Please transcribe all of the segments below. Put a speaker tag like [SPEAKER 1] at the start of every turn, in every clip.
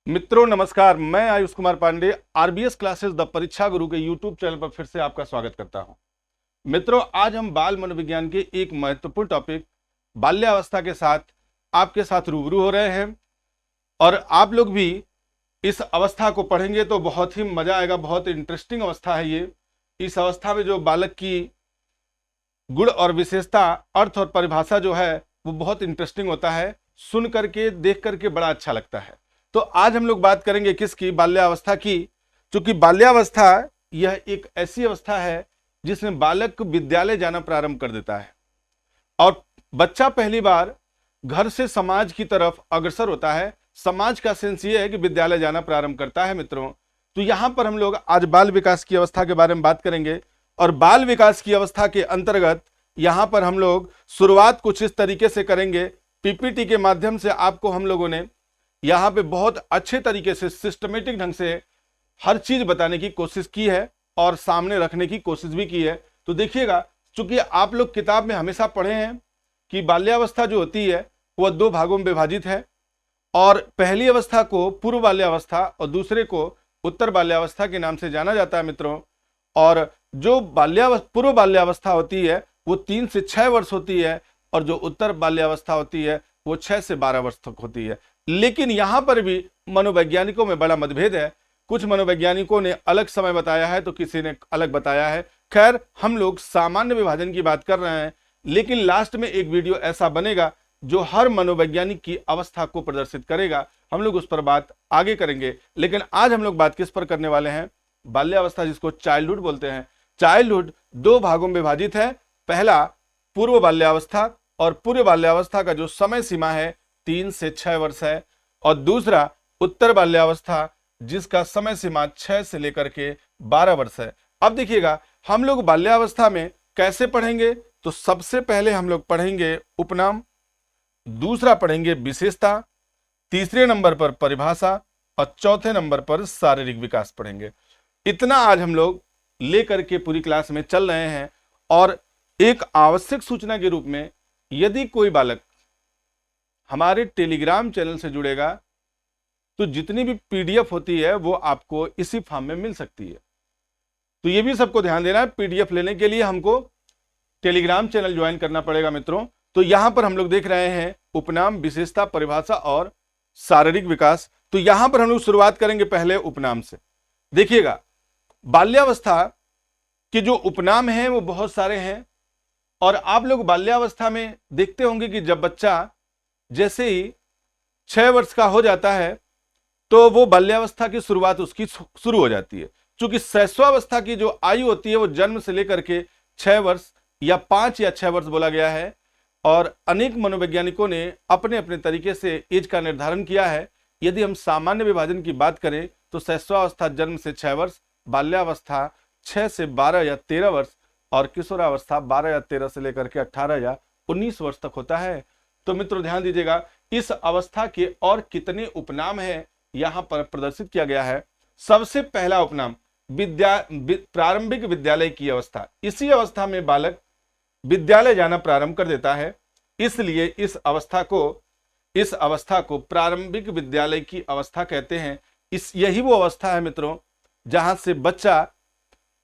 [SPEAKER 1] मित्रों नमस्कार, मैं Ayush Kumar Pandey RBS classes the Pariksha Guru के यूट्यूब चैनल पर फिर से आपका स्वागत करता हूं। मित्रों, आज हम बाल मनोविज्ञान के एक महत्वपूर्ण टॉपिक बाल्यावस्था के साथ आपके साथ रूबरू हो रहे हैं और आप लोग भी इस अवस्था को पढ़ेंगे तो बहुत ही मजा आएगा। बहुत इंटरेस्टिंग अवस्था है ये। इस अवस्था में जो बालक की गुण और विशेषता, अर्थ और परिभाषा जो है वो बहुत इंटरेस्टिंग होता है। सुन करके, देख करके बड़ा अच्छा लगता है। तो आज हम लोग बात करेंगे किसकी? बाल्यावस्था की। क्योंकि बाल्यावस्था यह एक ऐसी अवस्था है जिसमें बालक विद्यालय जाना प्रारंभ कर देता है और बच्चा पहली बार घर से समाज की तरफ अग्रसर होता है। समाज का सेंस ये है कि विद्यालय जाना प्रारंभ करता है। मित्रों, तो यहां पर हम लोग आज बाल विकास की अवस्था के बारे में बात करेंगे और बाल विकास की अवस्था के अंतर्गत यहां पर हम लोग शुरुआत कुछ इस तरीके से करेंगे। पीपीटी के माध्यम से आपको हम लोगों ने यहां पे बहुत अच्छे तरीके से सिस्टमेटिक ढंग से हर चीज बताने की कोशिश की है और सामने रखने की कोशिश भी की है। तो देखिएगा, चूंकि आप लोग किताब में हमेशा पढ़े हैं कि बाल्यावस्था जो होती है वह दो भागों में विभाजित है और पहली अवस्था को पूर्व बाल्यावस्था और दूसरे को उत्तर बाल्यावस्था के नाम से जाना जाता है। मित्रों, और जो पूर्व बाल्यावस्था होती है वो 3 से 6 वर्ष होती है और जो उत्तर बाल्यावस्था होती है वो 6 से 12 वर्ष तक होती है। लेकिन यहां पर भी मनोवैज्ञानिकों में बड़ा मतभेद है। कुछ मनोवैज्ञानिकों ने अलग समय बताया है तो किसी ने अलग बताया है। खैर, हम लोग सामान्य विभाजन की बात कर रहे हैं, लेकिन लास्ट में एक वीडियो ऐसा बनेगा जो हर मनोवैज्ञानिक की अवस्था को प्रदर्शित करेगा। हम लोग उस पर बात आगे करेंगे, लेकिन आज हम लोग बात किस पर करने वाले हैं? बाल्यावस्था, जिसको चाइल्डहुड बोलते हैं। चाइल्डहुड दो भागों में विभाजित है। पहला पूर्व बाल्यावस्था, और पूर्व बाल्यावस्था का जो समय सीमा है 3 से 6 वर्ष है, और दूसरा उत्तर बाल्यावस्था जिसका समय सीमा 6 से लेकर के 12 वर्ष है। अब देखिएगा, हम लोग बाल्यावस्था में कैसे पढ़ेंगे? तो सबसे पहले हम लोग पढ़ेंगे उपनाम, दूसरा पढ़ेंगे विशेषता, तीसरे नंबर पर परिभाषा और चौथे नंबर पर शारीरिक विकास पढ़ेंगे। इतना आज हम लोग लेकर के पूरी क्लास में चल रहे हैं। और एक आवश्यक सूचना के रूप में, यदि कोई बालक हमारे टेलीग्राम चैनल से जुड़ेगा तो जितनी भी पीडीएफ होती है वो आपको इसी फॉर्म में मिल सकती है। तो ये भी सबको ध्यान देना है, पीडीएफ लेने के लिए हमको टेलीग्राम चैनल ज्वाइन करना पड़ेगा। मित्रों, तो यहां पर हम लोग देख रहे हैं उपनाम, विशेषता, परिभाषा और शारीरिक विकास। तो यहां पर हम लोग शुरुआत करेंगे पहले उपनाम से। देखिएगा, बाल्यावस्था के जो उपनाम हैं वो बहुत सारे हैं और आप लोग बाल्यावस्था में देखते होंगे कि जब बच्चा जैसे ही 6 वर्ष का हो जाता है तो वो बाल्यावस्था की शुरुआत उसकी शुरू हो जाती है। क्योंकि शैशवावस्था की जो आयु होती है वो जन्म से लेकर के 6 वर्ष या 5 या 6 वर्ष बोला गया है। और अनेक मनोवैज्ञानिकों ने अपने अपने तरीके से एज का निर्धारण किया है। यदि हम सामान्य विभाजन की बात करें तो शैशवावस्था जन्म से 6 वर्ष, बाल्यावस्था 6 से 12 या 13 वर्ष और किशोरावस्था 12 या 13 से लेकर के 18 या 19 वर्ष तक होता है। तो मित्रों ध्यान दीजिएगा, इस अवस्था के और कितने उपनाम हैं यहां पर प्रदर्शित किया गया है। सबसे पहला उपनाम प्रारंभिक विद्यालय की अवस्था। इसी अवस्था में बालक विद्यालय जाना प्रारंभ कर देता है, इसलिए इस अवस्था को प्रारंभिक विद्यालय की अवस्था कहते हैं। यही वो अवस्था है मित्रों जहां से बच्चा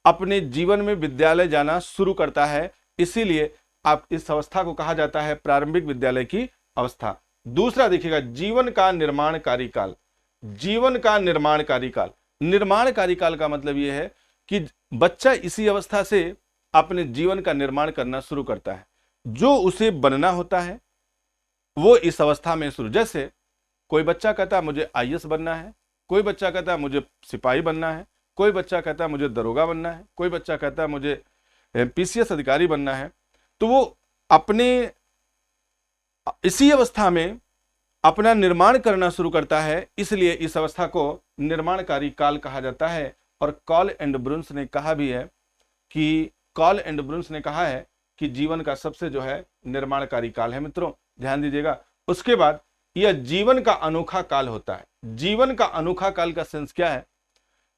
[SPEAKER 1] अपने जीवन में विद्यालय जाना शुरू करता है। इसीलिए आप इस अवस्था को कहा जाता है प्रारंभिक विद्यालय की अवस्था। दूसरा देखिएगा, जीवन का निर्माणकारी काल। जीवन का निर्माणकारी काल, निर्माणकारी काल का मतलब यह है कि बच्चा इसी अवस्था से अपने जीवन का निर्माण करना शुरू करता है। जो उसे बनना होता है वो इस अवस्था में शुरू। जैसे कोई बच्चा कहता है मुझे आईएएस बनना है, कोई बच्चा कहता है मुझे सिपाही बनना है, कोई बच्चा कहता है मुझे दरोगा बनना है, कोई बच्चा कहता है मुझे पीसीएस अधिकारी बनना है। तो वो अपने इसी अवस्था में अपना निर्माण करना शुरू करता है, इसलिए इस अवस्था को निर्माणकारी काल कहा जाता है। और कॉल एंड ब्रुन्स ने कहा भी है कि जीवन का सबसे जो है निर्माणकारी काल है। मित्रों ध्यान दीजिएगा, उसके बाद यह जीवन का अनोखा काल होता है। जीवन का अनोखा काल का सेंस क्या है?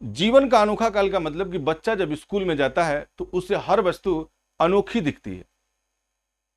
[SPEAKER 1] जीवन का अनोखा काल का मतलब कि बच्चा जब स्कूल में जाता है तो उसे हर वस्तु अनोखी दिखती है।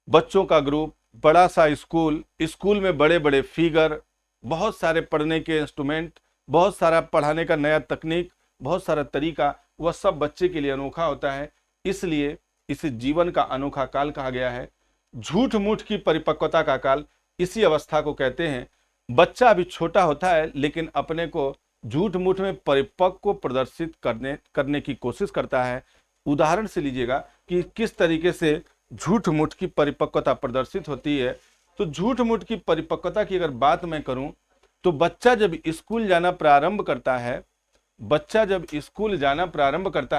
[SPEAKER 1] बच्चों का ग्रुप, बड़ा सा स्कूल में बड़े बड़े फिगर, बहुत सारे पढ़ने के इंस्ट्रूमेंट, बहुत सारा पढ़ाने का नया तकनीक, बहुत सारा तरीका, वह सब बच्चे के लिए अनोखा होता है। इसलिए इसे जीवन का अनोखा काल कहा गया है। झूठ मूठ की परिपक्वता का काल इसी अवस्था को कहते हैं। बच्चा अभी छोटा होता है लेकिन अपने को झूठ मूठ में परिपक्व प्रदर्शित करने की कोशिश करता है। उदाहरण से लीजिएगा कि किस तरीके से झूठ मूठ की परिपक्वता प्रदर्शित होती है। तो झूठ मूठ की परिपक्वता की अगर बात मैं करूं तो बच्चा जब स्कूल जाना प्रारंभ करता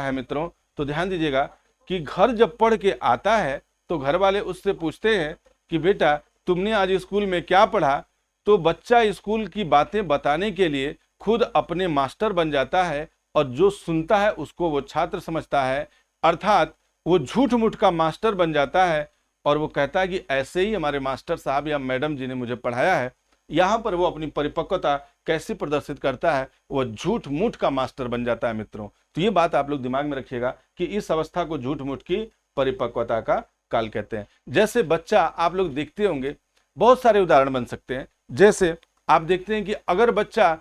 [SPEAKER 1] है, मित्रों, तो ध्यान दीजिएगा कि घर जब पढ़ के आता है तो घर वाले उससे पूछते हैं कि बेटा तुमने आज स्कूल में क्या पढ़ा। तो बच्चा स्कूल की बातें बताने के लिए खुद अपने मास्टर बन जाता है और जो सुनता है उसको वो छात्र समझता है, अर्थात वो झूठ मूठ का मास्टर बन जाता है और वो कहता है कि ऐसे ही हमारे मास्टर साहब या मैडम जी ने मुझे पढ़ाया है। यहाँ पर वो अपनी परिपक्वता कैसे प्रदर्शित करता है, वो झूठ मूठ का मास्टर बन जाता है मित्रों। तो ये बात आप लोग दिमाग में रखिएगा कि इस अवस्था को झूठ मूठ की परिपक्वता का काल कहते हैं। जैसे बच्चा, आप लोग देखते होंगे, बहुत सारे उदाहरण बन सकते हैं। जैसे आप देखते हैं कि अगर बच्चा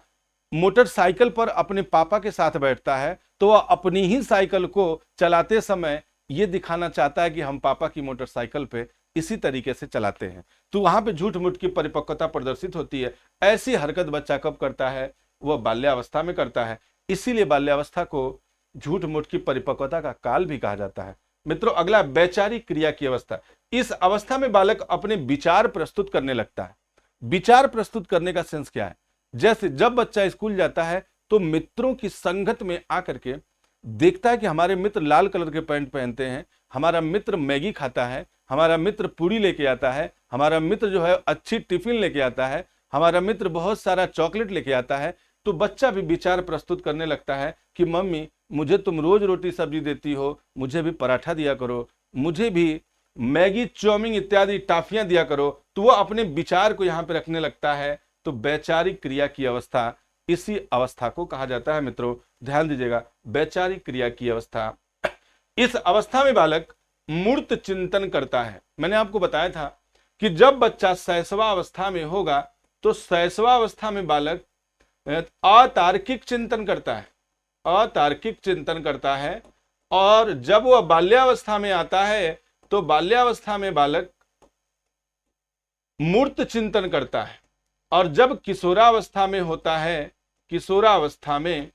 [SPEAKER 1] मोटरसाइकिल पर अपने पापा के साथ बैठता है तो वह अपनी ही साइकिल को चलाते समय ये दिखाना चाहता है कि हम पापा की मोटरसाइकिल पे इसी तरीके से चलाते हैं। तो वहां पे झूठ मूठ की परिपक्वता प्रदर्शित होती है। ऐसी हरकत बच्चा कब करता है? वह बाल्यावस्था में करता है। इसीलिए बाल्यावस्था को झूठ मूठ की परिपक्वता का काल भी कहा जाता है। मित्रों, अगला वैचारिक क्रिया की अवस्था। इस अवस्था में बालक अपने विचार प्रस्तुत करने लगता है। विचार प्रस्तुत करने का सेंस क्या है? जैसे जब बच्चा स्कूल जाता है तो मित्रों की संगत में आकर के देखता है कि हमारे मित्र लाल कलर के पैंट पहनते हैं, हमारा मित्र मैगी खाता है, हमारा मित्र पूरी लेके आता है, हमारा मित्र जो है अच्छी टिफिन लेके आता है, हमारा मित्र बहुत सारा चॉकलेट लेके आता है। तो बच्चा भी विचार प्रस्तुत करने लगता है कि मम्मी मुझे तुम रोज रोटी सब्जी देती हो, मुझे भी पराठा दिया करो, मुझे भी मैगी चाउमीन इत्यादि टाफियां दिया करो। तो वह अपने विचार को यहाँ पे रखने लगता है। तो वैचारिक क्रिया की अवस्था, इसी अवस्था को कहा जाता है मित्रों। ध्यान दीजिएगा, वैचारिक क्रिया की अवस्था। इस अवस्था में बालक मूर्त चिंतन करता है। मैंने आपको बताया था कि जब बच्चा शैशवा अवस्था में होगा तो शैशवा अवस्था में बालक अतार्किक चिंतन करता है, अतार्किक चिंतन करता है। और जब वह बाल्यावस्था में आता है तो बाल्यावस्था में बालक मूर्त चिंतन करता है। और जब किशोरावस्था में होता है, किशोरावस्था में,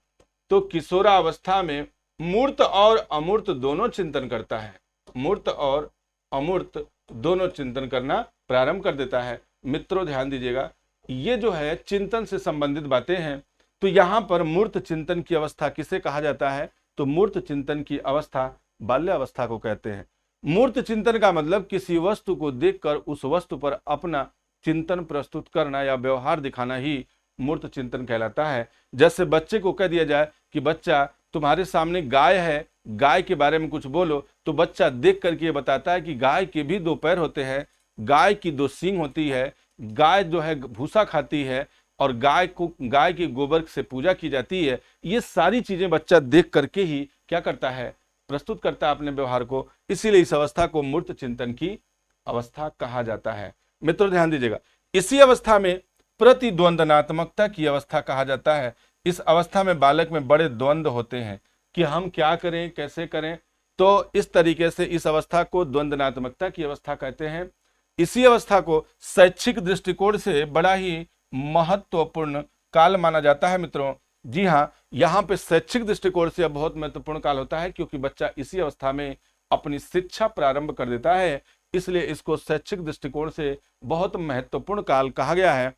[SPEAKER 1] तो किशोरावस्था में मूर्त और अमूर्त दोनों चिंतन करता है। मूर्त और अमूर्त दोनों चिंतन करना प्रारंभ कर देता है। मित्रों ध्यान दीजिएगा, ये जो है चिंतन से संबंधित बातें हैं। तो यहाँ पर मूर्त चिंतन की अवस्था किसे कहा जाता है? तो मूर्त चिंतन की अवस्था बाल्यावस्था को कहते हैं। मूर्त चिंतन का मतलब किसी वस्तु को देखकर उस वस्तु पर अपना चिंतन प्रस्तुत करना या व्यवहार दिखाना ही मूर्त चिंतन कहलाता है। जैसे बच्चे को कह दिया जाए कि बच्चा तुम्हारे सामने गाय है, गाय के बारे में कुछ बोलो, तो बच्चा देख करके ये बताता है कि गाय के भी दो पैर होते हैं, गाय की दो सींग होती है, गाय जो है भूसा खाती है और गाय के गोबर से पूजा की जाती है। ये सारी चीजें बच्चा देख करके ही क्या करता है? प्रस्तुत करता है अपने व्यवहार को। इसीलिए इस अवस्था को मूर्त चिंतन की अवस्था कहा जाता है। मित्रों ध्यान दीजिएगा, इसी अवस्था में प्रतिद्वंदनात्मकता की अवस्था कहा जाता है। इस अवस्था में बालक में बड़े द्वंद्व होते हैं कि हम क्या करें, कैसे करें। तो इस तरीके से इस अवस्था को द्वंदनात्मकता की अवस्था कहते हैं। इसी अवस्था को शैक्षिक दृष्टिकोण से बड़ा ही महत्वपूर्ण काल माना जाता है मित्रों। जी हाँ, यहाँ पे शैक्षिक दृष्टिकोण से बहुत महत्वपूर्ण काल होता है क्योंकि बच्चा इसी अवस्था में अपनी शिक्षा प्रारंभ कर देता है। इसलिए इसको शैक्षिक दृष्टिकोण से बहुत महत्वपूर्ण काल कहा गया है।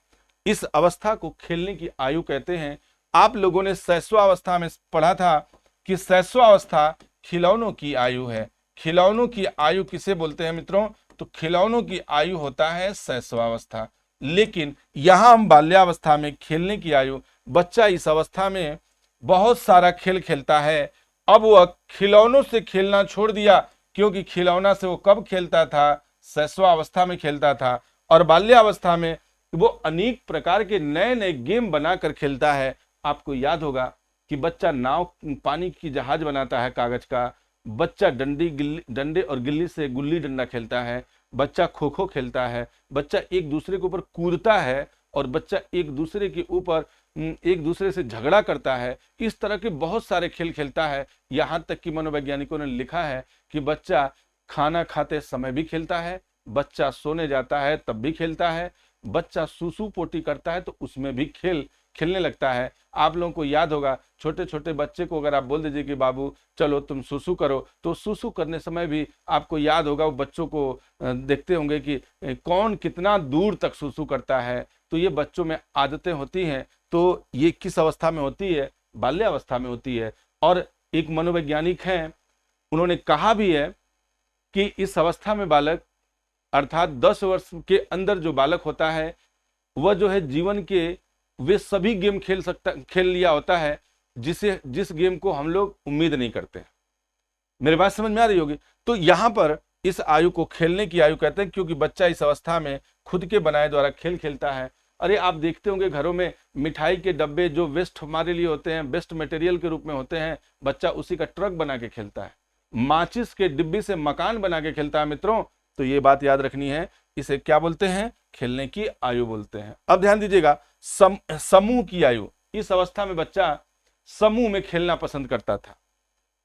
[SPEAKER 1] इस अवस्था को खेलने की आयु कहते हैं। आप लोगों ने शैशवावस्था में पढ़ा था कि शैशवावस्था खिलौनों की आयु है। खिलौनों की आयु किसे बोलते हैं मित्रों? तो खिलौनों की आयु होता है शैशवावस्था। लेकिन यहां हम बाल्यावस्था में खेलने की आयु, बच्चा इस अवस्था में बहुत सारा खेल खेलता है। अब वह खिलौनों से खेलना छोड़ दिया क्योंकि खिलौना से वो कब खेलता था? शैशवावस्था में खेलता था। और बाल्यावस्था में वो अनेक प्रकार के नए नए गेम बनाकर खेलता है। आपको याद होगा कि बच्चा नाव, पानी की जहाज बनाता है कागज का, बच्चा डंडे और गिल्ली से गुल्ली डंडा खेलता है, बच्चा खो खो खेलता है, बच्चा एक दूसरे के ऊपर कूदता है और बच्चा एक दूसरे के ऊपर एक दूसरे से झगड़ा करता है, इस तरह के बहुत सारे खेल खेलता है। यहाँ तक कि मनोवैज्ञानिकों ने लिखा है कि बच्चा खाना खाते समय भी खेलता है, बच्चा सोने जाता है तब भी खेलता है, बच्चा सूसू पोटी करता है तो उसमें भी खेलने लगता है। आप लोगों को याद होगा, छोटे छोटे बच्चे को अगर आप बोल दीजिए कि बाबू चलो तुम सूसू करो, तो सूसू करने समय भी आपको याद होगा, वो बच्चों को देखते होंगे कि कौन कितना दूर तक सूसू करता है। तो ये बच्चों में आदतें होती हैं। तो ये किस अवस्था में होती है? बाल्यावस्था में होती है। और एक मनोवैज्ञानिक हैं, उन्होंने कहा भी है कि इस अवस्था में बालक अर्थात 10 वर्ष के अंदर जो बालक होता है वह जो है जीवन के वे सभी गेम खेल लिया होता है जिस गेम को हम लोग उम्मीद नहीं करते। मेरी बात समझ में आ रही होगी। तो यहाँ पर इस आयु को खेलने की आयु कहते हैं, क्योंकि बच्चा इस अवस्था में खुद के बनाए द्वारा खेल खेलता है। अरे आप देखते होंगे घरों में मिठाई के डब्बे जो वेस्ट हमारे लिए होते हैं, वेस्ट मटेरियल के रूप में होते हैं, बच्चा उसी का ट्रक बना के खेलता है, माचिस के डिब्बी से मकान बना के खेलता है। मित्रों, तो ये बात याद रखनी है, इसे क्या बोलते हैं? खेलने की आयु बोलते हैं। अब ध्यान दीजिएगा, समूह की आयु। इस अवस्था में बच्चा समूह में खेलना पसंद करता था,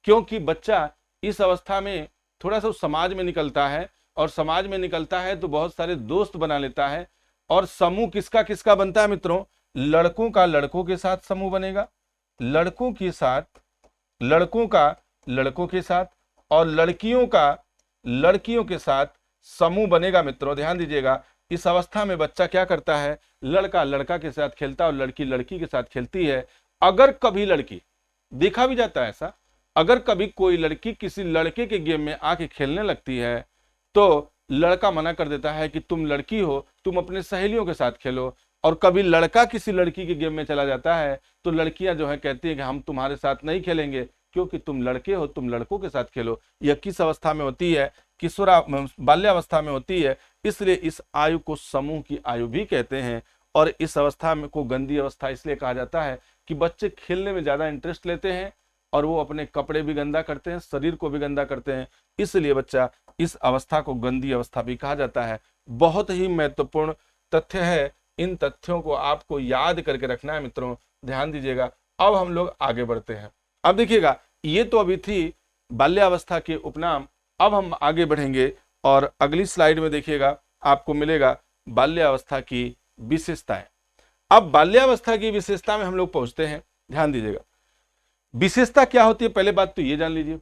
[SPEAKER 1] क्योंकि बच्चा इस अवस्था में थोड़ा सा समाज में निकलता है, और समाज में निकलता है तो बहुत सारे दोस्त बना लेता है। और समूह किसका किसका बनता है मित्रों? लड़कों का लड़कों के साथ समूह बनेगा, लड़कों के साथ लड़कों का लड़कों के साथ, और लड़कियों का लड़कियों के साथ समूह बनेगा। मित्रों ध्यान दीजिएगा, इस अवस्था में बच्चा क्या करता है? लड़का लड़का के साथ खेलता है और लड़की लड़की के साथ खेलती है। अगर कभी लड़की, देखा भी जाता है ऐसा, अगर कभी कोई लड़की किसी लड़के के गेम में आके खेलने लगती है तो लड़का मना कर देता है कि तुम लड़की हो, तुम अपने सहेलियों के साथ खेलो। और कभी लड़का किसी लड़की के गेम में चला जाता है तो लड़कियां जो है कहती है कि हम तुम्हारे साथ नहीं खेलेंगे, क्योंकि तुम लड़के हो, तुम लड़कों के साथ खेलो। यह किस अवस्था में होती है? बाल्यावस्था में होती है। इसलिए इस आयु को समूह की आयु भी कहते हैं। और इस अवस्था में को गंदी अवस्था इसलिए कहा जाता है कि बच्चे खेलने में ज्यादा इंटरेस्ट लेते हैं और वो अपने कपड़े भी गंदा करते हैं, शरीर को भी गंदा करते हैं। इसलिए बच्चा इस अवस्था को गंदी अवस्था भी कहा जाता है। बहुत ही महत्वपूर्ण तथ्य है, इन तथ्यों को आपको याद करके रखना है मित्रों, ध्यान दीजिएगा। अब हम लोग आगे बढ़ते हैं। अब देखिएगा, ये तो अभी थी बाल्यावस्था के उपनाम। अब हम आगे बढ़ेंगे और अगली स्लाइड में देखिएगा आपको मिलेगा बाल्यावस्था की विशेषताएं। अब बाल्यावस्था की विशेषता में हम लोग पहुंचते हैं। ध्यान दीजिएगा, विशेषता क्या होती है? पहले बात तो ये जान लीजिए,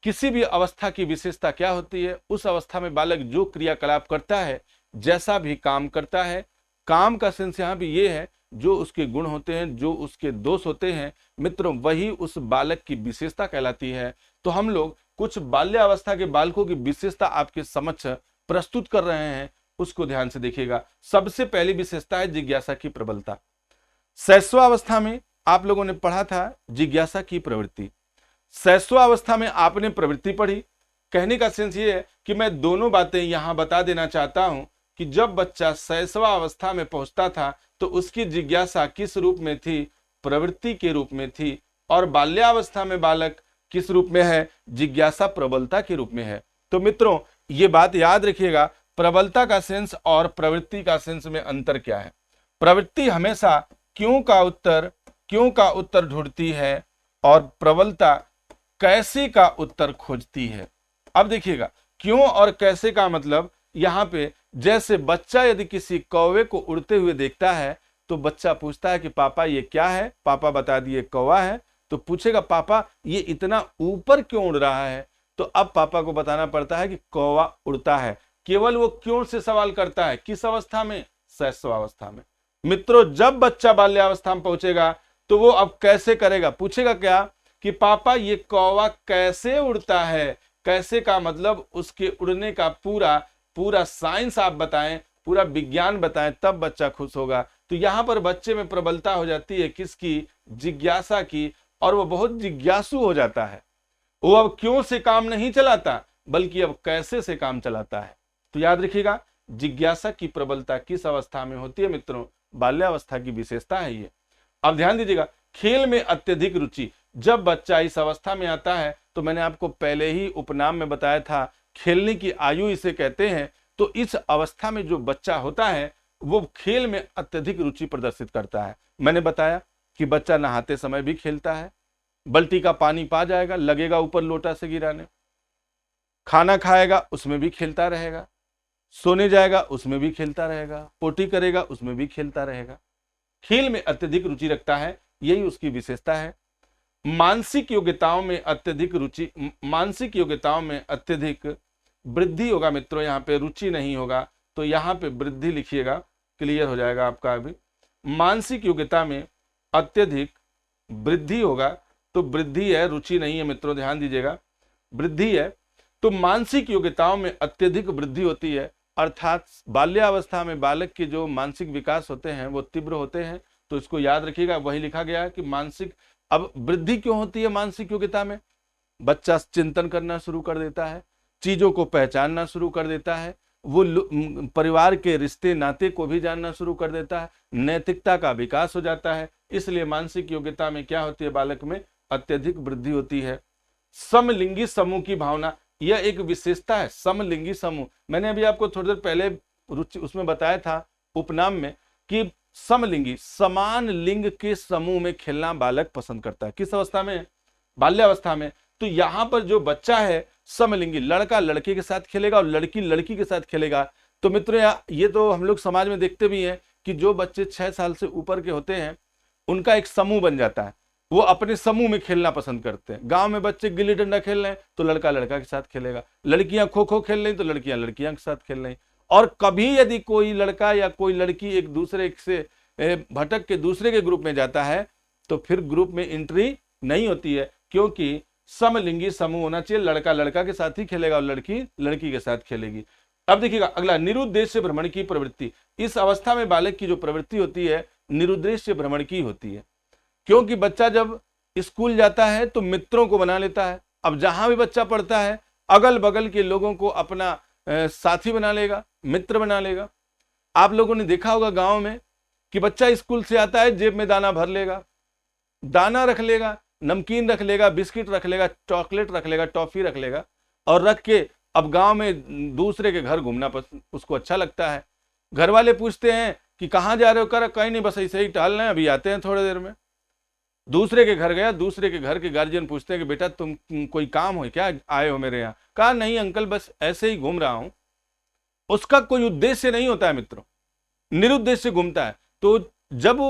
[SPEAKER 1] किसी भी अवस्था की विशेषता क्या होती है? उस अवस्था में बालक जो क्रियाकलाप करता है, जैसा भी काम करता है, काम का सेंस यहाँ भी ये है, जो उसके गुण होते हैं, जो उसके दोष होते हैं मित्रों, वही उस बालक की विशेषता कहलाती है। तो हम लोग कुछ बाल्यावस्था के बालकों की विशेषता आपके समक्ष प्रस्तुत कर रहे हैं, उसको ध्यान से देखिएगा। सबसे पहली विशेषता है जिज्ञासा की प्रबलता। शैशवावस्था में आप लोगों ने पढ़ा था जिज्ञासा की प्रवृत्ति। शैशवावस्था में आपने प्रवृत्ति पढ़ी। कहने का सेंस ये है कि मैं दोनों बातें यहां बता देना चाहता हूं कि जब बच्चा शैशवावस्था में पहुंचता था तो उसकी जिज्ञासा किस रूप में थी? प्रवृत्ति के रूप में थी। और बाल्यावस्था में बालक किस रूप में है? जिज्ञासा प्रबलता के रूप में है। तो मित्रों ये बात याद रखिएगा, प्रबलता का सेंस और प्रवृत्ति का सेंस में अंतर क्या है? प्रवृत्ति हमेशा क्यों का उत्तर ढूंढती है और प्रबलता कैसे का उत्तर खोजती है। अब देखिएगा, क्यों और कैसे का मतलब यहाँ पे, जैसे बच्चा यदि किसी कौवे को उड़ते हुए देखता है तो बच्चा पूछता है कि पापा ये क्या है? पापा बता दिए कौवा है। तो पूछेगा पापा ये इतना ऊपर क्यों उड़ रहा है? तो अब पापा को बताना पड़ता है कि कौवा उड़ता है। केवल वो क्यों से सवाल करता है। किस अवस्था में? शैशवावस्था में। मित्रों जब बच्चा बाल्यावस्था में पहुंचेगा तो वो अब कैसे करेगा? पूछेगा क्या कि पापा ये कौवा कैसे उड़ता है। कैसे का मतलब उसके उड़ने का पूरा साइंस आप बताएं, पूरा विज्ञान बताएं, तब बच्चा खुश होगा। तो यहाँ पर बच्चे में प्रबलता हो जाती है किसकी? जिज्ञासा की। और वो बहुत जिज्ञासु हो जाता है। वो अब क्यों से काम नहीं चलाता बल्कि अब कैसे से काम चलाता है। तो याद रखिएगा, जिज्ञासा की प्रबलता किस अवस्था में होती है मित्रों? बाल्यावस्था की विशेषता है ये। अब ध्यान दीजिएगा, खेल में अत्यधिक रुचि। जब बच्चा इस अवस्था में आता है तो मैंने आपको पहले ही उपनाम में बताया था, खेलने की आयु इसे कहते हैं। तो इस अवस्था में जो बच्चा होता है वो खेल में अत्यधिक रुचि प्रदर्शित करता है। मैंने बताया कि बच्चा नहाते समय भी खेलता है, बाल्टी का पानी पा जाएगा, लगेगा ऊपर लोटा से गिराने, खाना खाएगा उसमें भी खेलता रहेगा, सोने जाएगा उसमें भी खेलता रहेगा, पोटी करेगा उसमें भी खेलता रहेगा। खेल में अत्यधिक रुचि रखता है, यही उसकी विशेषता है। मानसिक योग्यताओं में अत्यधिक रुचि, मानसिक योग्यताओं में अत्यधिक वृद्धि होगा मित्रों, यहाँ पे रुचि नहीं होगा तो यहाँ पे वृद्धि लिखिएगा, क्लियर हो जाएगा आपका। अभी मानसिक योग्यता में अत्यधिक वृद्धि होगा तो वृद्धि है, रुचि नहीं है मित्रों, ध्यान दीजिएगा, वृद्धि है। तो मानसिक योग्यताओं में अत्यधिक वृद्धि होती है, अर्थात बाल्यावस्था में बालक के जो मानसिक विकास होते हैं वो तीव्र होते हैं। तो इसको याद रखिएगा, वही लिखा गया है कि मानसिक, अब वृद्धि क्यों होती है मानसिक योग्यता में? बच्चा चिंतन करना शुरू कर देता है, चीजों को पहचानना शुरू कर देता है, वो परिवार के रिश्ते नाते को भी जानना शुरू कर देता है, नैतिकता का विकास हो जाता है। इसलिए मानसिक योग्यता में क्या होती है, बालक में अत्यधिक वृद्धि होती है। समलिंगी समूह की भावना, यह एक विशेषता है। समलिंगी समूह, मैंने अभी आपको थोड़ी देर पहले रुचि उसमें बताया था उपनाम में कि समलिंगी, समान लिंग के समूह में खेलना बालक पसंद करता है। किस अवस्था में? बाल्यावस्था में। तो यहां पर जो बच्चा है समलिंगी, लड़का लड़के के साथ खेलेगा और लड़की लड़की के साथ खेलेगा। तो मित्रों ये तो हम लोग समाज में देखते भी हैं कि जो बच्चे 6 साल से ऊपर के होते हैं उनका एक समूह बन जाता है, वो अपने समूह में खेलना पसंद करते हैं। गांव में बच्चे गिल्ली डंडा खेल रहे हैं तो लड़का लड़का के साथ खेलेगा, लड़कियां खो खो खेल रही तो लड़कियां लड़कियां के साथ खेल रही। और कभी यदि कोई लड़का या कोई लड़की एक दूसरे से भटक के दूसरे के ग्रुप में जाता है तो फिर ग्रुप में एंट्री नहीं होती है, क्योंकि समलिंगी समूह होना चाहिए, लड़का लड़का के साथ ही खेलेगा और लड़की लड़की के साथ खेलेगी। अब देखिएगा अगला, निरुद्देश्य भ्रमण की प्रवृत्ति। इस अवस्था में बालक की जो प्रवृत्ति होती है निरुद्देश्य भ्रमण की होती है, क्योंकि बच्चा जब स्कूल जाता है तो मित्रों को बना लेता है। अब जहां भी बच्चा पढ़ता है अगल बगल के लोगों को अपना साथी बना लेगा, मित्र बना लेगा। आप लोगों ने देखा होगा गांव में कि बच्चा स्कूल से आता है, जेब में दाना भर लेगा, दाना रख लेगा, नमकीन रख लेगा, बिस्किट रख लेगा, चॉकलेट रख लेगा, टॉफी रख लेगा और रख के अब गांव में दूसरे के घर घूमना उसको अच्छा लगता है। घर वाले पूछते हैं कि कहाँ जा रहे हो, कर कहीं नहीं, बस ऐसे ही टहल रहे हैं, अभी आते हैं थोड़ी देर में। दूसरे के घर गया, दूसरे के घर के गार्जियन पूछते हैं कि बेटा तुम कोई काम हो क्या, आए हो मेरे यहाँ? कहा नहीं अंकल, बस ऐसे ही घूम रहा हूं। उसका कोई उद्देश्य नहीं होता है मित्रों, निरुद्देश्य घूमता है। तो जब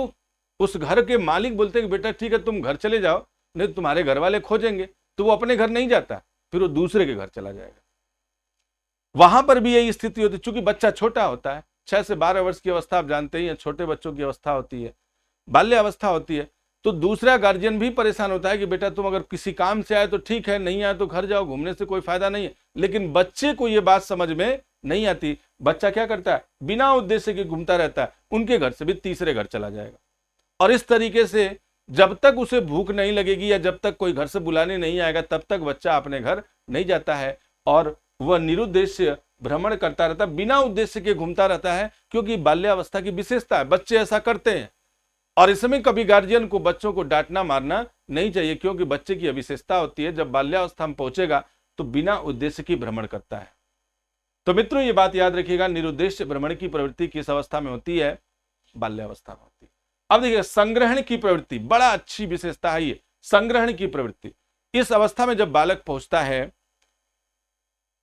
[SPEAKER 1] उस घर के मालिक बोलते हैं कि बेटा ठीक है तुम घर चले जाओ, नहीं तुम्हारे घर वाले खोजेंगे, तो वो अपने घर नहीं जाता, फिर वो दूसरे के घर चला जाएगा। वहां पर भी यही स्थिति होती है, चूंकि बच्चा छोटा होता है, 6 से 12 वर्ष की अवस्था आप जानते ही हैं, छोटे बच्चों की अवस्था होती है, बाल्यावस्था होती है। तो दूसरा गार्जियन भी परेशान होता है कि बेटा तुम अगर किसी काम से आए तो ठीक है, नहीं आए तो घर जाओ, घूमने से कोई फायदा नहीं है। लेकिन बच्चे को यह बात समझ में नहीं आती। बच्चा क्या करता है, बिना उद्देश्य के घूमता रहता है, उनके घर से भी तीसरे घर चला जाएगा। और इस तरीके से जब तक उसे भूख नहीं लगेगी या जब तक कोई घर से बुलाने नहीं आएगा तब तक बच्चा अपने घर नहीं जाता है और वह निरुद्देश्य भ्रमण करता रहता है, बिना उद्देश्य के घूमता रहता है, क्योंकि बाल्यावस्था की विशेषता है, बच्चे ऐसा करते हैं। और इसमें कभी गार्जियन को बच्चों को डांटना मारना नहीं चाहिए, क्योंकि बच्चे की विशेषता होती है जब बाल्यावस्था में पहुंचेगा तो बिना उद्देश्य की भ्रमण करता है। तो मित्रों ये बात याद रखिएगा, निरुद्देश्य भ्रमण की प्रवृत्ति किस अवस्था में होती है? बाल्यावस्था में होती है। अब देखिए संग्रहण की प्रवृत्ति, बड़ा अच्छी विशेषता है ये संग्रहण की प्रवृत्ति। इस अवस्था में जब बालक पहुंचता है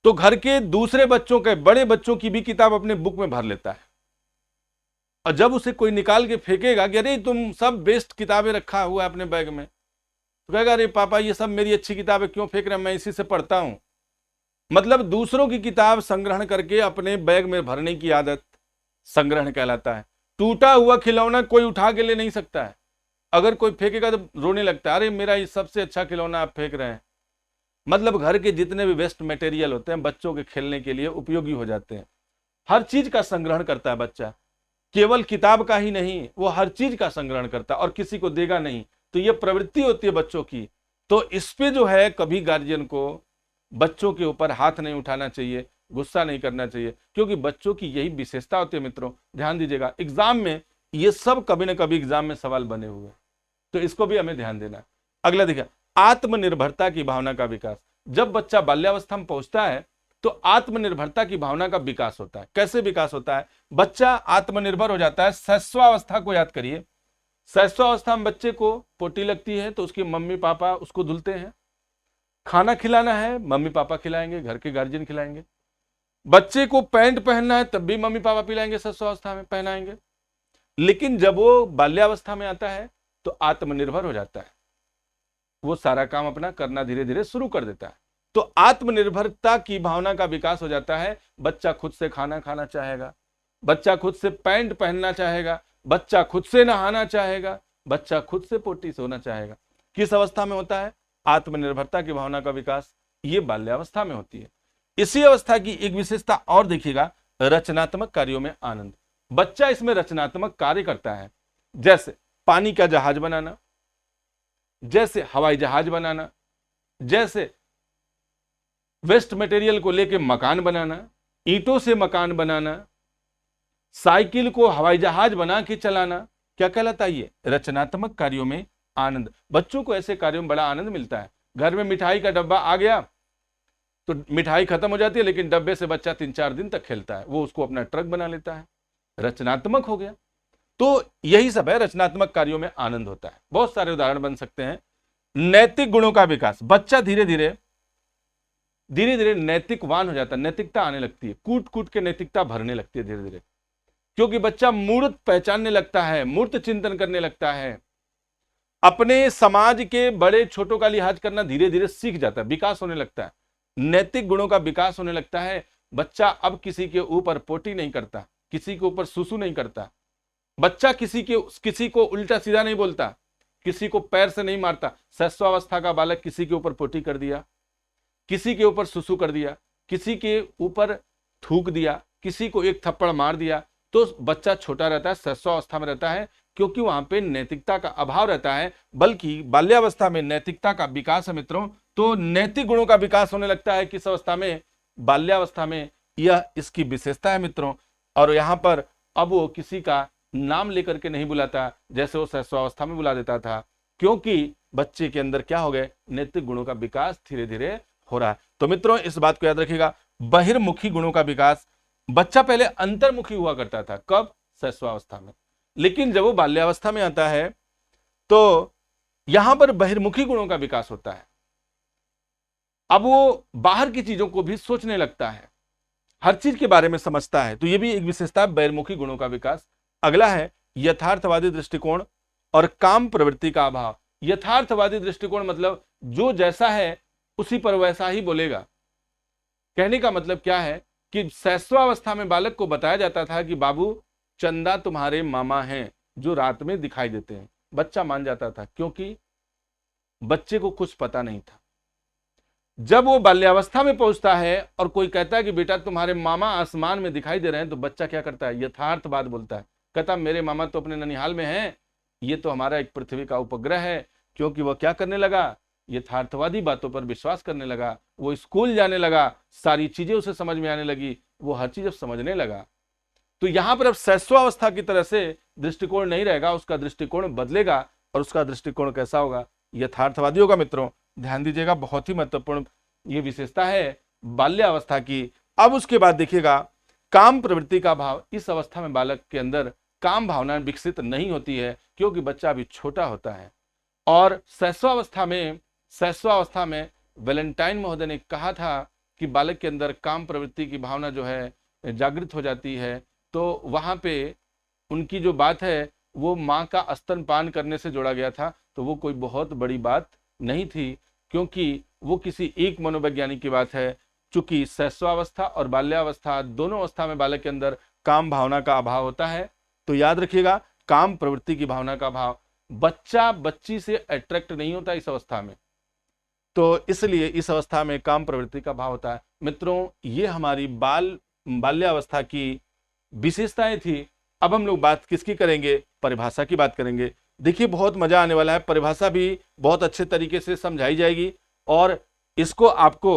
[SPEAKER 1] तो घर के दूसरे बच्चों के, बड़े बच्चों की भी किताब अपने बुक में भर लेता है। और जब उसे कोई निकाल के फेंकेगा कि अरे तुम सब बेस्ट किताबें रखा हुआ है अपने बैग में, तो कहेगा अरे पापा ये सब मेरी अच्छी किताबें क्यों फेंक रहे हैं, मैं इसी से पढ़ता हूं। मतलब दूसरों की किताब संग्रहण करके अपने बैग में भरने की आदत संग्रहण कहलाता है। टूटा हुआ खिलौना कोई उठा के ले नहीं सकता है, अगर कोई फेंकेगा तो रोने लगता है, अरे मेरा ये सबसे अच्छा खिलौना आप फेंक रहे हैं। मतलब घर के जितने भी वेस्ट मटेरियल होते हैं बच्चों के खेलने के लिए उपयोगी हो जाते हैं। हर चीज का संग्रहण करता है बच्चा, केवल किताब का ही नहीं, वो हर चीज का संग्रहण करता है और किसी को देगा नहीं। तो ये प्रवृत्ति होती है बच्चों की। तो इस पे जो है कभी गार्जियन को बच्चों के ऊपर हाथ नहीं उठाना चाहिए, गुस्सा नहीं करना चाहिए, क्योंकि बच्चों की यही विशेषता होती है। मित्रों ध्यान दीजिएगा, एग्जाम में ये सब कभी ना कभी एग्जाम में सवाल बने हुए, तो इसको भी हमें ध्यान देना है। अगला देखिए आत्मनिर्भरता की भावना का विकास। जब बच्चा बाल्यावस्था में पहुंचता है तो आत्मनिर्भरता की भावना का विकास होता है। कैसे विकास होता है? बच्चा आत्मनिर्भर हो जाता है। शैशवावस्था को याद करिए। शैशवावस्था में बच्चे को पोटी लगती है तो उसके मम्मी पापा उसको धुलते हैं। खाना खिलाना है, मम्मी पापा खिलाएंगे, घर के गार्जियन खिलाएंगे। बच्चे को पैंट पहनना है तब भी मम्मी पापा पिलाएंगे, शैशवावस्था में पहनाएंगे। लेकिन जब वो बाल्यावस्था में आता है तो आत्मनिर्भर हो जाता है, वो सारा काम अपना करना धीरे धीरे शुरू कर देता है। तो आत्मनिर्भरता की भावना का विकास हो जाता है। बच्चा खुद से खाना खाना चाहेगा, बच्चा खुद से पैंट पहनना चाहेगा, बच्चा खुद से नहाना चाहेगा, बच्चा खुद से पोटी सोना चाहेगा। किस अवस्था में होता है? आत्मनिर्भरता की भावना का विकास ये बाल्यावस्था में होती है। इसी अवस्था की एक विशेषता और देखिएगा, रचनात्मक कार्यों में आनंद। बच्चा इसमें रचनात्मक कार्य करता है, जैसे पानी का जहाज बनाना, जैसे हवाई जहाज बनाना, जैसे वेस्ट मटेरियल को लेकर मकान बनाना, ईंटों से मकान बनाना, साइकिल को हवाई जहाज बना के चलाना। क्या कहलाता है ये? रचनात्मक कार्यों में आनंद। बच्चों को ऐसे कार्यों में बड़ा आनंद मिलता है। घर में मिठाई का डब्बा आ गया तो मिठाई खत्म हो जाती है, लेकिन डब्बे से बच्चा 3-4 दिन तक खेलता है, वो उसको अपना ट्रक बना लेता है, रचनात्मक हो गया। तो यही सब है, रचनात्मक कार्यों में आनंद होता है। बहुत सारे उदाहरण बन सकते हैं। नैतिक गुणों का विकास। बच्चा धीरे धीरे नैतिकवान हो जाता है, नैतिकता आने लगती है, कूट कूट के नैतिकता भरने लगती है धीरे धीरे, क्योंकि बच्चा मूर्त पहचानने लगता है, मूर्त चिंतन करने लगता है, अपने समाज के बड़े छोटों का लिहाज करना धीरे धीरे सीख जाता है, विकास होने लगता है, नैतिक गुणों का विकास होने लगता है। बच्चा अब किसी के ऊपर पोटी नहीं करता, किसी के ऊपर सुसु नहीं करता, बच्चा किसी को उल्टा सीधा नहीं बोलता, किसी को पैर से नहीं मारता। शैशवावस्था का बालक किसी के ऊपर पोटी कर दिया, किसी के ऊपर सुसु कर दिया, किसी के ऊपर थूक दिया, किसी को एक थप्पड़ मार दिया, तो बच्चा छोटा रहता है, शैशवावस्था में रहता है, क्योंकि वहां पे नैतिकता का अभाव रहता है। बल्कि बाल्यावस्था में नैतिकता का विकास है मित्रों। तो नैतिक गुणों का विकास होने लगता है किस अवस्था में? बाल्यावस्था में। यह इसकी विशेषता है मित्रों। और यहाँ पर अब वो किसी का नाम लेकर के नहीं बुलाता जैसे वो शैशवावस्था में बुला देता था, क्योंकि बच्चे के अंदर क्या हो गए? नैतिक गुणों का विकास धीरे धीरे हो रहा है। तो मित्रों इस बात को याद रखिएगा, बहिर्मुखी गुणों का विकास। बच्चा पहले अंतर्मुखी हुआ करता था, कब? शैशवावस्था में। लेकिन जब वो बाल्यावस्था में आता है तो यहां पर बहिर्मुखी गुणों का विकास होता है। अब वो बाहर की चीजों को भी सोचने लगता है, हर चीज के बारे में समझता है। तो ये भी एक विशेषता है, बहिर्मुखी गुणों का विकास। अगला है यथार्थवादी दृष्टिकोण और काम प्रवृत्ति का अभाव। यथार्थवादी दृष्टिकोण मतलब जो जैसा है उसी पर वैसा ही बोलेगा। कहने का मतलब क्या है कि शैशवावस्था में बालक को बताया जाता था कि बाबू चंदा तुम्हारे मामा हैं जो रात में दिखाई देते हैं। बच्चा मान जाता था, क्योंकि बच्चे को कुछ पता नहीं था। जब वो बाल्यावस्था में पहुंचता है और कोई कहता है कि बेटा तुम्हारे मामा आसमान में दिखाई दे रहे हैं, तो बच्चा क्या करता है? यथार्थवाद बोलता है, कहता मेरे मामा तो अपने ननिहाल में हैं, ये तो हमारा एक पृथ्वी का उपग्रह है। क्योंकि वह क्या करने लगा? यथार्थवादी बातों पर विश्वास करने लगा। वो स्कूल जाने लगा, सारी चीजें उसे समझ में आने लगी, वो हर चीज अब समझने लगा। तो यहां पर अब शैशवावस्था की तरह से दृष्टिकोण नहीं रहेगा, उसका दृष्टिकोण बदलेगा। और उसका दृष्टिकोण कैसा होगा? यथार्थवादी होगा। मित्रों ध्यान दीजिएगा, बहुत ही महत्वपूर्ण ये विशेषता है बाल्यावस्था की। अब उसके बाद देखिएगा काम प्रवृत्ति का भाव। इस अवस्था में बालक के अंदर काम भावना विकसित नहीं होती है, क्योंकि बच्चा अभी छोटा होता है। और शैशवावस्था में वैलेंटाइन महोदय ने कहा था कि बालक के अंदर काम प्रवृत्ति की भावना जो है जागृत हो जाती है। तो वहां पे उनकी जो बात है वो माँ का स्तनपान करने से जोड़ा गया था। तो वो कोई बहुत बड़ी बात नहीं थी, क्योंकि वो किसी एक मनोवैज्ञानिक की बात है। चूंकि शैशवावस्था और बाल्यावस्था दोनों अवस्था में बालक के अंदर काम भावना का अभाव होता है। तो याद रखिएगा, काम प्रवृत्ति की भावना का अभाव। बच्चा बच्ची से अट्रैक्ट नहीं होता इस अवस्था में, तो इसलिए इस अवस्था में काम प्रवृत्ति का भाव होता है। मित्रों ये हमारी बाल्यावस्था की विशेषताएं थी। अब हम लोग बात किसकी करेंगे? परिभाषा की बात करेंगे। देखिए बहुत मजा आने वाला है, परिभाषा भी बहुत अच्छे तरीके से समझाई जाएगी और इसको आपको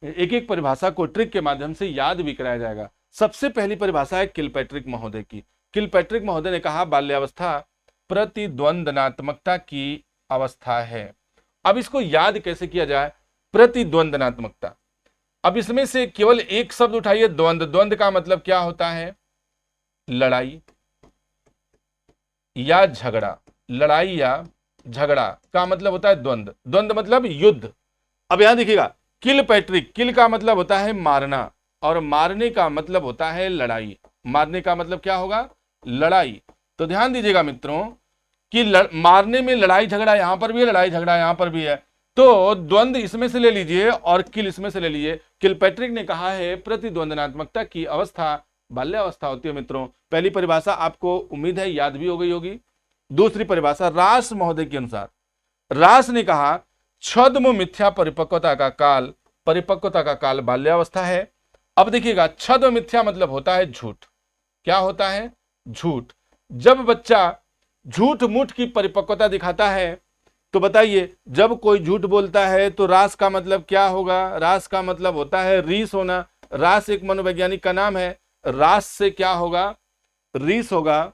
[SPEAKER 1] एक एक परिभाषा को ट्रिक के माध्यम से याद भी कराया जाएगा। सबसे पहली परिभाषा है किलपैट्रिक महोदय की। किलपैट्रिक महोदय ने कहा बाल्यावस्था प्रतिद्वंदनात्मकता की अवस्था है। अब इसको याद कैसे किया जाए? प्रतिद्वंदनात्मकता। अब इसमें से केवल एक शब्द उठाइए, द्वंद। द्वंद का मतलब क्या होता है? लड़ाई या झगड़ा। लड़ाई या झगड़ा का मतलब होता है द्वंद। द्वंद मतलब युद्ध। अब यहां देखिएगा, किल पैट्रिक, किल का मतलब होता है मारना, और मारने का मतलब होता है लड़ाई। मारने का मतलब क्या होगा? लड़ाई। तो ध्यान दीजिएगा मित्रों कि मारने में लड़ाई झगड़ा, यहां पर भी है, लड़ाई झगड़ा यहां पर भी है। तो द्वंद इसमें से ले लीजिए और किल इसमें से ले लीजिए। किलपैट्रिक ने कहा है प्रतिद्वंदनात्मकता की अवस्था बाल्यावस्था होती है। मित्रों, पहली परिभाषा आपको उम्मीद है याद भी हो गई होगी। दूसरी परिभाषा रास महोदय के अनुसार, रास ने कहा छद्म मिथ्या परिपक्वता का काल, परिपक्वता का काल बाल्यावस्था है। अब देखिएगा, छद्म मिथ्या मतलब होता है झूठ। क्या होता है? झूठ। जब बच्चा झूठ मूठ की परिपक्वता दिखाता है, तो बताइए, जब कोई झूठ बोलता है तो रास का मतलब क्या होगा? रास का मतलब होता है रीस होना। रास एक मनोवैज्ञानिक का नाम है। रास से क्या होगा? रीस होगा।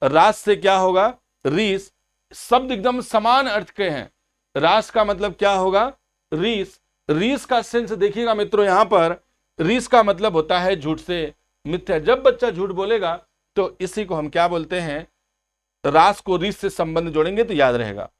[SPEAKER 1] रास से क्या होगा? रीस। शब्द एकदम समान अर्थ के हैं। रास का मतलब क्या होगा? रीस। रीस का सेंस देखिएगा मित्रों, यहां पर रीस का मतलब होता है झूठ से मिथ्या। जब बच्चा झूठ बोलेगा तो इसी को हम क्या बोलते हैं? रास को रीस से संबंध जोड़ेंगे तो याद रहेगा।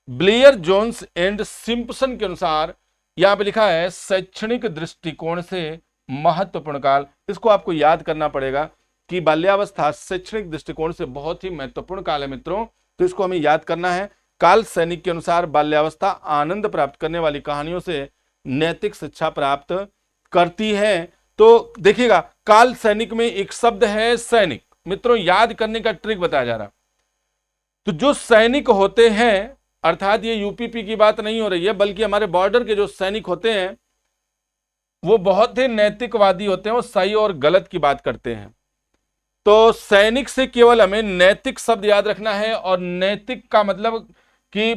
[SPEAKER 1] ब्लेयर जोन्स एंड सिम्पसन के अनुसार यहां पे लिखा है शैक्षणिक दृष्टिकोण से महत्वपूर्ण काल। इसको आपको याद करना पड़ेगा कि बाल्यावस्था शैक्षणिक दृष्टिकोण से बहुत ही महत्वपूर्ण काल है मित्रों, तो इसको हमें याद करना है। काल सैनिक के अनुसार बाल्यावस्था आनंद प्राप्त करने वाली कहानियों से नैतिक शिक्षा प्राप्त करती है। तो देखिएगा, काल सैनिक में एक शब्द है सैनिक। मित्रों, याद करने का ट्रिक बताया जा रहा। तो जो सैनिक होते हैं, अर्थात ये यूपीपी की बात नहीं हो रही है, बल्कि हमारे बॉर्डर के जो सैनिक होते हैं वो बहुत ही नैतिकवादी होते हैं, वो सही और गलत की बात करते हैं। तो सैनिक से केवल हमें नैतिक शब्द याद रखना है, और नैतिक का मतलब कि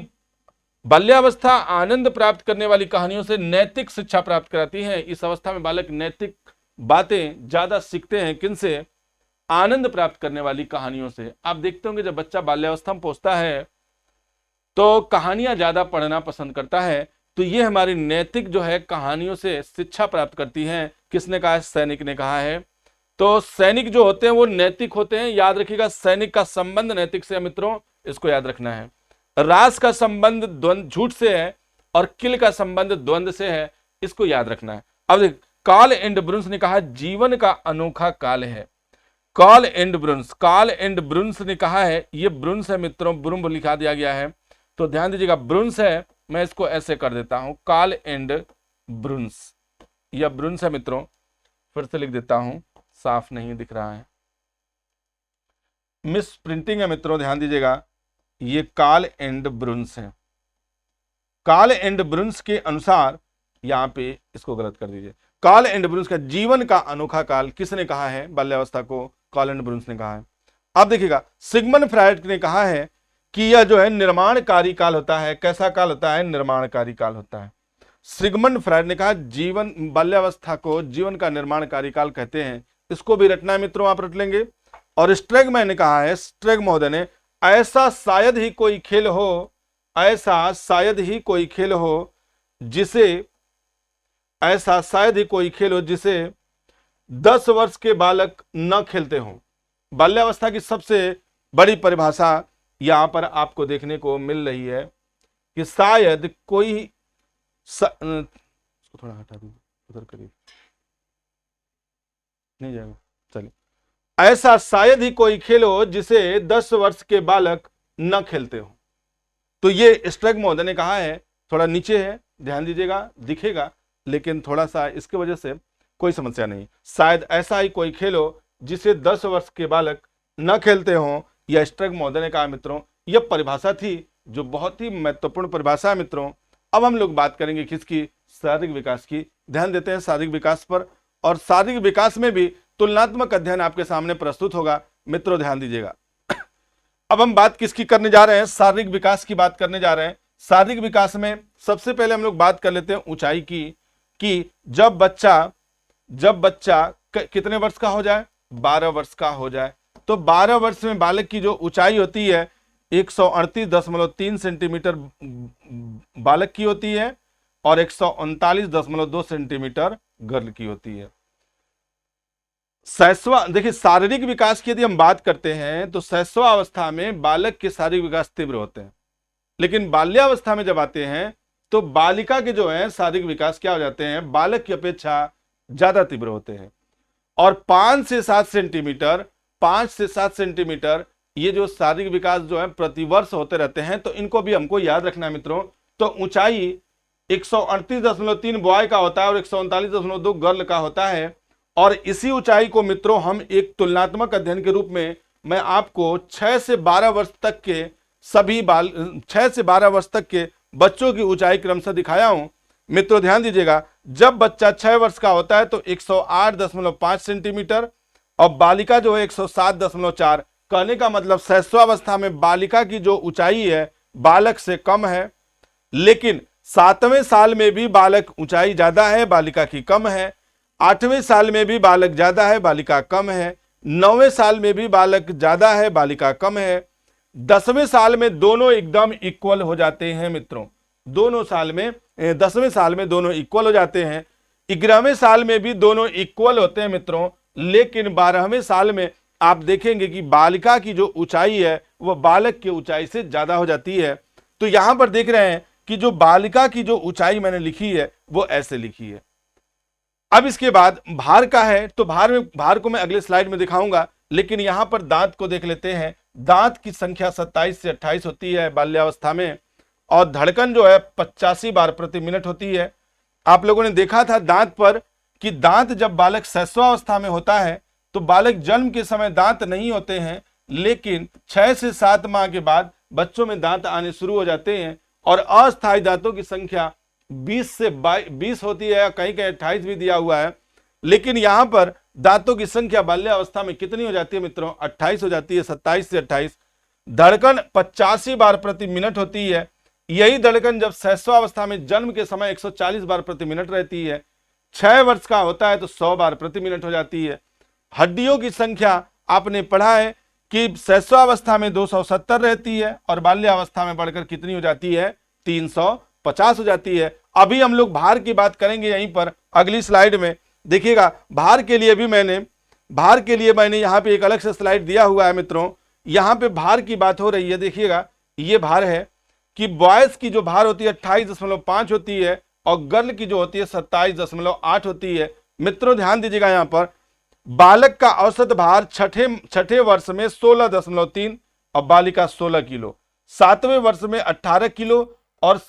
[SPEAKER 1] बाल्यावस्था आनंद प्राप्त करने वाली कहानियों से नैतिक शिक्षा प्राप्त कराती है। इस अवस्था में बालक नैतिक बातें ज्यादा सीखते हैं। किनसे? आनंद प्राप्त करने वाली कहानियों से। आप देखते होंगे जब बच्चा बाल्यावस्था में पहुंचता है तो कहानियां ज्यादा पढ़ना पसंद करता है। तो ये हमारी नैतिक जो है कहानियों से शिक्षा प्राप्त करती है। किसने कहा है? सैनिक ने कहा है। तो सैनिक जो होते हैं वो नैतिक होते हैं। याद रखिएगा, सैनिक का संबंध नैतिक से है मित्रों, इसको याद रखना है। रास का संबंध द्वंद झूठ से है, और किल का संबंध द्वंद से है, इसको याद रखना है। अब देख, कार्ल एंड ब्रुन्स ने कहा जीवन का अनोखा काल है। कार्ल एंड ब्रुन्स, कार्ल एंड ब्रुन्स ने कहा है, ये ब्रुन्स है मित्रों, ब्रुम लिखा दिया गया है, तो ध्यान दीजिएगा ब्रुन्स है। मैं इसको ऐसे कर देता हूं, कार्ल एंड ब्रुन्स, यह ब्रुन्स है मित्रों। फिर से लिख देता हूं, साफ नहीं दिख रहा है, मिस प्रिंटिंग है मित्रों, ध्यान दीजिएगा। ये कार्ल एंड ब्रुन्स है। कार्ल एंड ब्रुन्स के अनुसार, यहां पे इसको गलत कर दीजिए, कार्ल एंड ब्रुन्स का जीवन का अनोखा काल किसने कहा है? बाल्यावस्था को कार्ल एंड ब्रुन्स ने कहा है। अब देखिएगा, सिगमंड फ्रायड ने कहा है कि यह जो है निर्माणकारी काल होता है। कैसा काल होता है? निर्माणकारी काल होता है। सिगमंड फ्रायड ने कहा जीवन, बाल्यावस्था को जीवन का निर्माणकारी काल कहते हैं। इसको भी रटना है मित्रों, आप रट लेंगे। और स्ट्रेगमैन ने कहा है, स्ट्रेग महोदय ने, ऐसा शायद ही कोई खेल हो, ऐसा शायद ही कोई खेल हो जिसे, ऐसा शायद ही कोई खेल हो जिसे 10 वर्ष के बालक न खेलते हो। बाल्यावस्था की सबसे बड़ी परिभाषा यहां पर आपको देखने को मिल रही है कि शायद कोई इसको थोड़ा हटा दीजिए, उधर करिए, नहीं जाएगा, चलिए। ऐसा शायद ही कोई खेल हो जिसे 10 वर्ष के बालक न खेलते हो। तो ये स्ट्रेग महोदय ने कहा है, थोड़ा नीचे है, ध्यान दीजिएगा, दिखेगा लेकिन थोड़ा सा इसकी वजह से कोई समस्या नहीं। शायद ऐसा ही कोई खेल हो जिसे 10 वर्ष के बालक न खेलते हो, यह स्ट्रेग महोदय ने कहा मित्रों। यह परिभाषा थी जो बहुत ही महत्वपूर्ण परिभाषा है मित्रों। अब हम लोग बात करेंगे किसकी? शारीरिक विकास की। ध्यान देते हैं शारीरिक विकास पर, और शारीरिक विकास में भी तुलनात्मक अध्ययन आपके सामने प्रस्तुत होगा मित्रों, ध्यान दीजिएगा। अब हम बात किसकी करने जा रहे हैं? शारीरिक विकास की बात करने जा रहे हैं। शारीरिक विकास में सबसे पहले हम लोग बात कर लेते हैं ऊंचाई की, कि जब बच्चा कितने वर्ष का हो जाए? 12 वर्ष का हो जाए। तो 12 वर्ष में बालक की जो ऊंचाई होती है 138.3 सेंटीमीटर बालक की होती है, और 139.2 सेंटीमीटर गर्ल की होती है। शैशवा, देखिए शारीरिक विकास की यदि हम बात करते हैं तो शैशवावस्था में बालक के शारीरिक विकास तीव्र होते हैं, लेकिन बाल्यावस्था में जब आते हैं तो बालिका के जो है शारीरिक विकास क्या हो जाते हैं, बालक की अपेक्षा ज्यादा तीव्र होते हैं। और 5 से 7 सेंटीमीटर ये जो शारीरिक विकास जो है प्रतिवर्ष होते रहते हैं, तो इनको भी हमको याद रखना है मित्रों। तो ऊंचाई 138.3 बॉय का होता है और 139.2 गर्ल का होता है। और इसी ऊंचाई को मित्रों हम एक तुलनात्मक अध्ययन के रूप में मैं आपको 6 से 12 वर्ष तक के 6 से 12 वर्ष तक के बच्चों की ऊंचाई क्रमशः दिखाया हूं। मित्रों ध्यान दीजिएगा, जब बच्चा 6 वर्ष का होता है तो 108.5 सेंटीमीटर और बालिका जो है 107.4। कहने का मतलब शैशवावस्था में बालिका की जो ऊंचाई है बालक से कम है, लेकिन 7वें साल में भी बालक ऊंचाई ज्यादा है, बालिका की कम है। 8वें साल में भी बालक ज्यादा है, बालिका कम है। 9वें साल में भी बालक ज्यादा है, बालिका कम है। 10वें साल में दोनों एकदम इक्वल हो जाते हैं मित्रों, दोनों साल में 10वें साल में दोनों इक्वल हो जाते हैं। 11वें साल में भी दोनों इक्वल होते हैं मित्रों, लेकिन 12वें साल में आप देखेंगे कि बालिका की जो ऊंचाई है वह बालक की ऊंचाई से ज्यादा हो जाती है। तो यहां पर देख रहे हैं कि जो बालिका की जो ऊंचाई मैंने लिखी है वो ऐसे लिखी है। अब इसके बाद भार का है, तो भार को मैं अगले स्लाइड में दिखाऊंगा, लेकिन यहां पर दांत को देख लेते हैं। दांत की संख्या 27 से 28 होती है बाल्यावस्था में, और धड़कन जो है 85 बार प्रति मिनट होती है। आप लोगों ने देखा था दांत पर कि दांत जब बालक शैशवावस्था में होता है तो बालक जन्म के समय दांत नहीं होते हैं, लेकिन 6 से 7 माह के बाद बच्चों में दांत आने शुरू हो जाते हैं और अस्थायी दांतों की संख्या 20 से 20 होती है, कहीं कहीं 28 भी दिया हुआ है। लेकिन यहां पर दांतों की संख्या बाल्यावस्था में कितनी हो जाती है मित्रों, 28 हो जाती है, 27 से 28। धड़कन 85 बार प्रति मिनट होती है। यही धड़कन जब शैशवावस्था में जन्म के समय 140 बार प्रति मिनट रहती है। 6 वर्ष का होता है तो 100 बार प्रति मिनट हो जाती है। हड्डियों की संख्या आपने पढ़ा है कि शैशवावस्था में 270 रहती है और बाल्यावस्था में बढ़कर कितनी हो जाती है, 350 हो जाती है। अभी हम लोग भार की बात करेंगे यहीं पर अगली स्लाइड में। देखिएगा भार के लिए मैंने यहाँ पे एक अलग से स्लाइड दिया हुआ है मित्रों। यहाँ पे भार की बात हो रही है, देखिएगा ये भार है कि बॉयज की जो भार होती है 28.5 होती है और गर्ल की जो होती है 27.8 होती है। मित्रों ध्यान दीजिएगा, यहाँ पर बालक का औसत भार छठे वर्ष में 16.3 और बालिका 16 किलो, 7वें वर्ष में 18 किलो और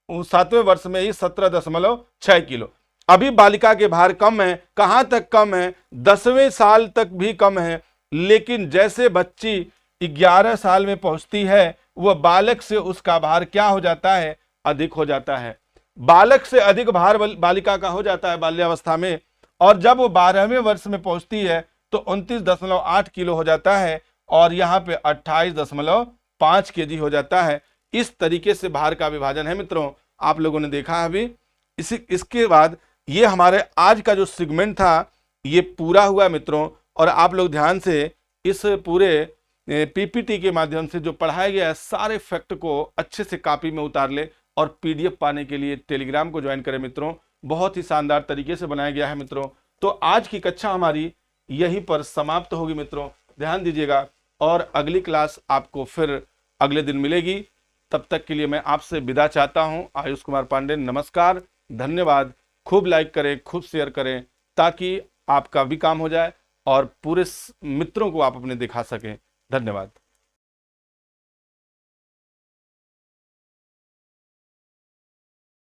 [SPEAKER 1] 7वें वर्ष में ही 17.6 किलो। अभी बालिका के भार कम है, कहां तक कम है, 10वें साल तक भी कम है। लेकिन जैसे बच्ची 11 साल में पहुंचती है वह बालक से उसका भार क्या हो जाता है, अधिक हो जाता है। बालक से अधिक भार बालिका का हो जाता है बाल्यावस्था में, और जब वो 12वें वर्ष में पहुंचती है तो 29.8 किलो हो जाता है और यहाँ पे 28.5 केजी हो जाता है। इस तरीके से भार का विभाजन है मित्रों, आप लोगों ने देखा अभी। इसके बाद ये हमारे आज का जो सेगमेंट था ये पूरा हुआ मित्रों, और आप लोग ध्यान से इस पूरे पीपीटी के माध्यम से जो पढ़ाया गया है सारे फैक्ट को अच्छे से कॉपी में उतार ले और पीडीएफ पाने के लिए टेलीग्राम को ज्वाइन करें मित्रों। बहुत ही शानदार तरीके से बनाया गया है मित्रों। तो आज की कक्षा हमारी यहीं पर समाप्त होगी मित्रों, ध्यान दीजिएगा, और अगली क्लास आपको फिर अगले दिन मिलेगी। तब तक के लिए मैं आपसे विदा चाहता हूं। आयुष कुमार पांडे, नमस्कार, धन्यवाद। खूब लाइक करें, खूब शेयर करें, ताकि आपका भी काम हो जाए और पूरे मित्रों को आप अपने दिखा सकें। धन्यवाद।